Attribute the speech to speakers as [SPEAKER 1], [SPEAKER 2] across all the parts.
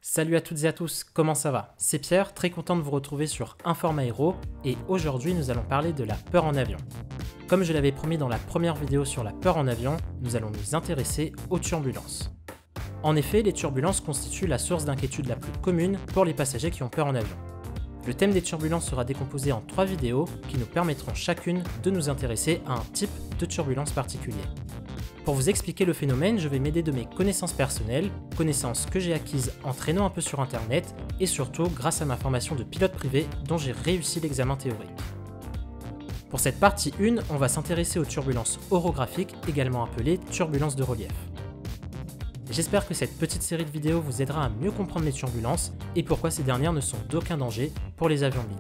[SPEAKER 1] Salut à toutes et à tous, comment ça va? C'est Pierre, très content de vous retrouver sur Informe Aéro et aujourd'hui nous allons parler de la peur en avion. Comme je l'avais promis dans la première vidéo sur la peur en avion, nous allons nous intéresser aux turbulences. En effet, les turbulences constituent la source d'inquiétude la plus commune pour les passagers qui ont peur en avion. Le thème des turbulences sera décomposé en 3 vidéos qui nous permettront chacune de nous intéresser à un type de turbulence particulier. Pour vous expliquer le phénomène, je vais m'aider de mes connaissances personnelles, connaissances que j'ai acquises en traînant un peu sur internet et surtout grâce à ma formation de pilote privé dont j'ai réussi l'examen théorique. Pour cette partie 1, on va s'intéresser aux turbulences orographiques, également appelées turbulences de relief. J'espère que cette petite série de vidéos vous aidera à mieux comprendre les turbulences et pourquoi ces dernières ne sont d'aucun danger pour les avions de ligne.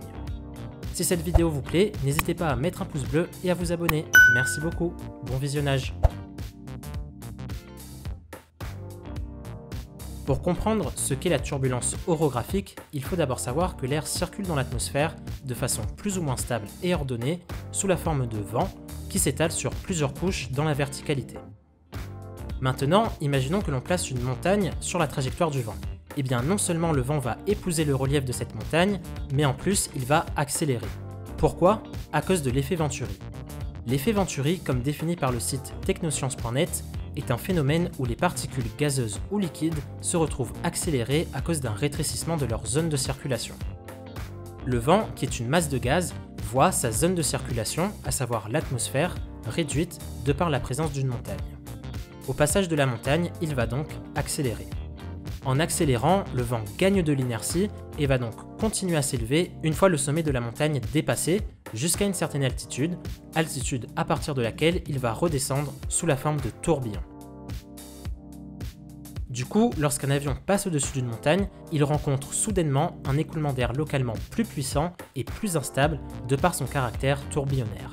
[SPEAKER 1] Si cette vidéo vous plaît, n'hésitez pas à mettre un pouce bleu et à vous abonner. Merci beaucoup, bon visionnage. Pour comprendre ce qu'est la turbulence orographique, il faut d'abord savoir que l'air circule dans l'atmosphère de façon plus ou moins stable et ordonnée sous la forme de vent qui s'étale sur plusieurs couches dans la verticalité. Maintenant, imaginons que l'on place une montagne sur la trajectoire du vent. Eh bien non seulement le vent va épouser le relief de cette montagne, mais en plus il va accélérer. Pourquoi? À cause de l'effet Venturi. L'effet Venturi, comme défini par le site technosciences.net, est un phénomène où les particules gazeuses ou liquides se retrouvent accélérées à cause d'un rétrécissement de leur zone de circulation. Le vent, qui est une masse de gaz, voit sa zone de circulation, à savoir l'atmosphère, réduite de par la présence d'une montagne. Au passage de la montagne, il va donc accélérer. En accélérant, le vent gagne de l'inertie et va donc continuer à s'élever une fois le sommet de la montagne dépassé jusqu'à une certaine altitude à partir de laquelle il va redescendre sous la forme de tourbillon. Du coup, lorsqu'un avion passe au-dessus d'une montagne, il rencontre soudainement un écoulement d'air localement plus puissant et plus instable de par son caractère tourbillonnaire.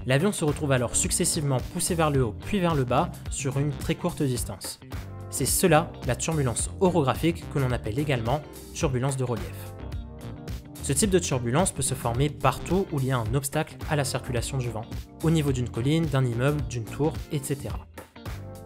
[SPEAKER 1] L'avion se retrouve alors successivement poussé vers le haut puis vers le bas sur une très courte distance. C'est cela la turbulence orographique que l'on appelle également turbulence de relief. Ce type de turbulence peut se former partout où il y a un obstacle à la circulation du vent, au niveau d'une colline, d'un immeuble, d'une tour, etc.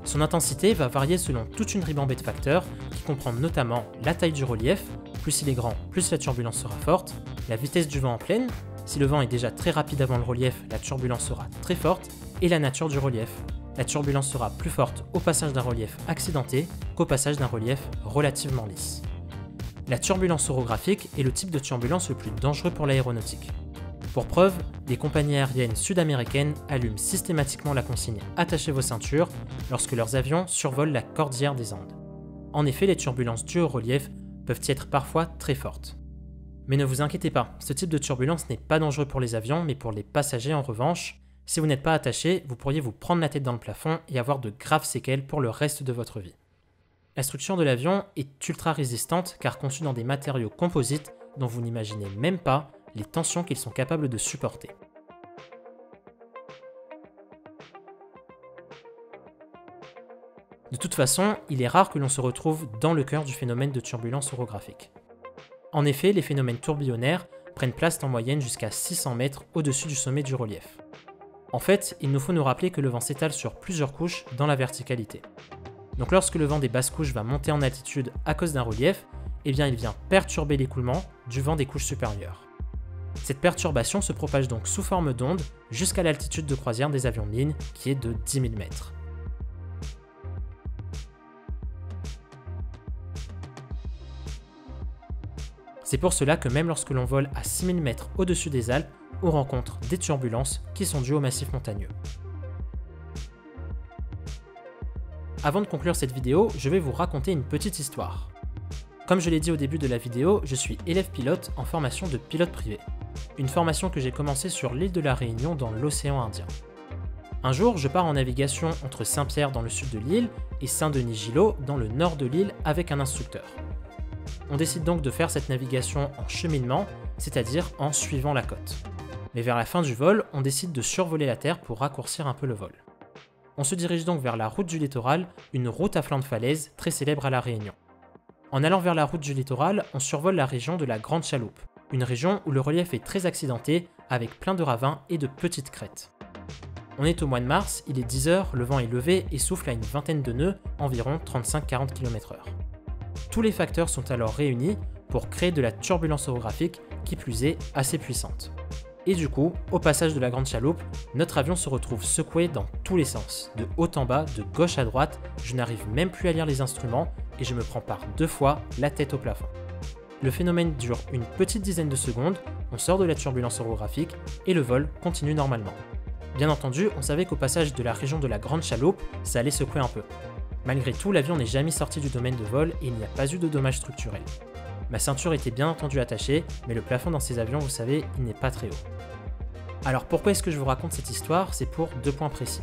[SPEAKER 1] Son intensité va varier selon toute une ribambelle de facteurs qui comprennent notamment la taille du relief, plus il est grand, plus la turbulence sera forte, la vitesse du vent en plaine, si le vent est déjà très rapide avant le relief, la turbulence sera très forte, et la nature du relief. La turbulence sera plus forte au passage d'un relief accidenté qu'au passage d'un relief relativement lisse. La turbulence orographique est le type de turbulence le plus dangereux pour l'aéronautique. Pour preuve, les compagnies aériennes sud-américaines allument systématiquement la consigne « Attachez vos ceintures » lorsque leurs avions survolent la cordillère des Andes. En effet, les turbulences dues au relief peuvent y être parfois très fortes. Mais ne vous inquiétez pas, ce type de turbulence n'est pas dangereux pour les avions, mais pour les passagers en revanche. Si vous n'êtes pas attaché, vous pourriez vous prendre la tête dans le plafond et avoir de graves séquelles pour le reste de votre vie. La structure de l'avion est ultra résistante car conçue dans des matériaux composites dont vous n'imaginez même pas les tensions qu'ils sont capables de supporter. De toute façon, il est rare que l'on se retrouve dans le cœur du phénomène de turbulence orographique. En effet, les phénomènes tourbillonnaires prennent place en moyenne jusqu'à 600 mètres au-dessus du sommet du relief. En fait, il nous faut nous rappeler que le vent s'étale sur plusieurs couches dans la verticalité. Donc lorsque le vent des basses couches va monter en altitude à cause d'un relief, eh bien il vient perturber l'écoulement du vent des couches supérieures. Cette perturbation se propage donc sous forme d'onde jusqu'à l'altitude de croisière des avions de ligne qui est de 10 000 mètres. C'est pour cela que même lorsque l'on vole à 6 000 mètres au-dessus des Alpes, on rencontre des turbulences qui sont dues au massif montagneux. Avant de conclure cette vidéo, je vais vous raconter une petite histoire. Comme je l'ai dit au début de la vidéo, je suis élève pilote en formation de pilote privé. Une formation que j'ai commencée sur l'île de la Réunion dans l'océan Indien. Un jour, je pars en navigation entre Saint-Pierre dans le sud de l'île et Saint-Denis-Gillot dans le nord de l'île avec un instructeur. On décide donc de faire cette navigation en cheminement, c'est-à-dire en suivant la côte. Mais vers la fin du vol, on décide de survoler la Terre pour raccourcir un peu le vol. On se dirige donc vers la route du littoral, une route à flanc de falaise très célèbre à La Réunion. En allant vers la route du littoral, on survole la région de la Grande Chaloupe, une région où le relief est très accidenté avec plein de ravins et de petites crêtes. On est au mois de mars, il est 10 h, le vent est levé et souffle à une vingtaine de nœuds, environ 35-40 km/h. Tous les facteurs sont alors réunis pour créer de la turbulence orographique qui plus est assez puissante. Et du coup, au passage de la grande chaloupe, notre avion se retrouve secoué dans tous les sens, de haut en bas, de gauche à droite, je n'arrive même plus à lire les instruments et je me prends par 2 fois la tête au plafond. Le phénomène dure une petite dizaine de secondes, on sort de la turbulence orographique et le vol continue normalement. Bien entendu, on savait qu'au passage de la région de la grande chaloupe, ça allait secouer un peu. Malgré tout, l'avion n'est jamais sorti du domaine de vol et il n'y a pas eu de dommages structurels. Ma ceinture était bien entendu attachée, mais le plafond dans ces avions, vous savez, il n'est pas très haut. Alors pourquoi est-ce que je vous raconte cette histoire? C'est pour 2 points précis.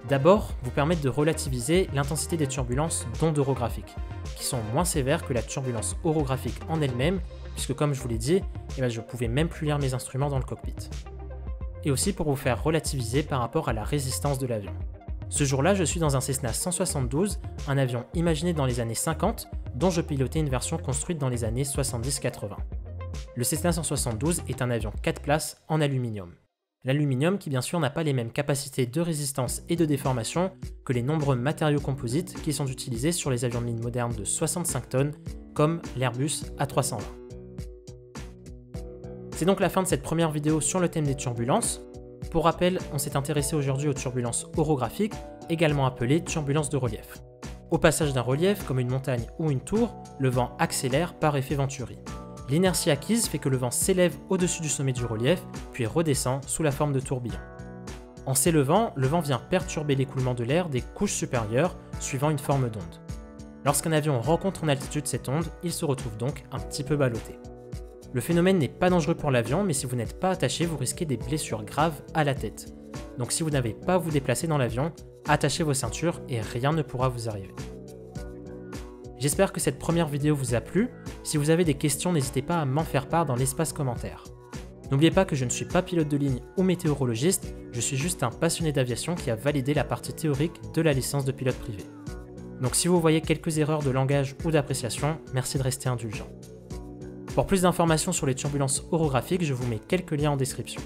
[SPEAKER 1] D'abord, vous permettre de relativiser l'intensité des turbulences d'ondes orographiques, qui sont moins sévères que la turbulence orographique en elle-même, puisque comme je vous l'ai dit, je ne pouvais même plus lire mes instruments dans le cockpit. Et aussi pour vous faire relativiser par rapport à la résistance de l'avion. Ce jour-là, je suis dans un Cessna 172, un avion imaginé dans les années 50, dont je pilotais une version construite dans les années 70-80. Le Cessna 172 est un avion 4 places en aluminium. L'aluminium qui bien sûr n'a pas les mêmes capacités de résistance et de déformation que les nombreux matériaux composites qui sont utilisés sur les avions de ligne modernes de 65 tonnes comme l'Airbus A320. C'est donc la fin de cette première vidéo sur le thème des turbulences. Pour rappel, on s'est intéressé aujourd'hui aux turbulences orographiques, également appelées turbulences de relief. Au passage d'un relief, comme une montagne ou une tour, le vent accélère par effet Venturi. L'inertie acquise fait que le vent s'élève au-dessus du sommet du relief, puis redescend sous la forme de tourbillons. En s'élevant, le vent vient perturber l'écoulement de l'air des couches supérieures, suivant une forme d'onde. Lorsqu'un avion rencontre en altitude cette onde, il se retrouve donc un petit peu ballotté. Le phénomène n'est pas dangereux pour l'avion, mais si vous n'êtes pas attaché, vous risquez des blessures graves à la tête. Donc si vous n'avez pas à vous déplacer dans l'avion, attachez vos ceintures et rien ne pourra vous arriver. J'espère que cette première vidéo vous a plu. Si vous avez des questions, n'hésitez pas à m'en faire part dans l'espace commentaire. N'oubliez pas que je ne suis pas pilote de ligne ou météorologiste, je suis juste un passionné d'aviation qui a validé la partie théorique de la licence de pilote privé. Donc si vous voyez quelques erreurs de langage ou d'appréciation, merci de rester indulgent. Pour plus d'informations sur les turbulences orographiques, je vous mets quelques liens en description.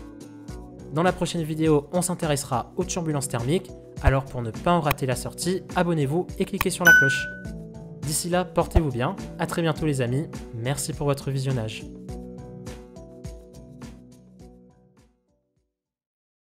[SPEAKER 1] Dans la prochaine vidéo, on s'intéressera aux turbulences thermiques, alors pour ne pas en rater la sortie, abonnez-vous et cliquez sur la cloche. D'ici là, portez-vous bien, à très bientôt les amis, merci pour votre visionnage.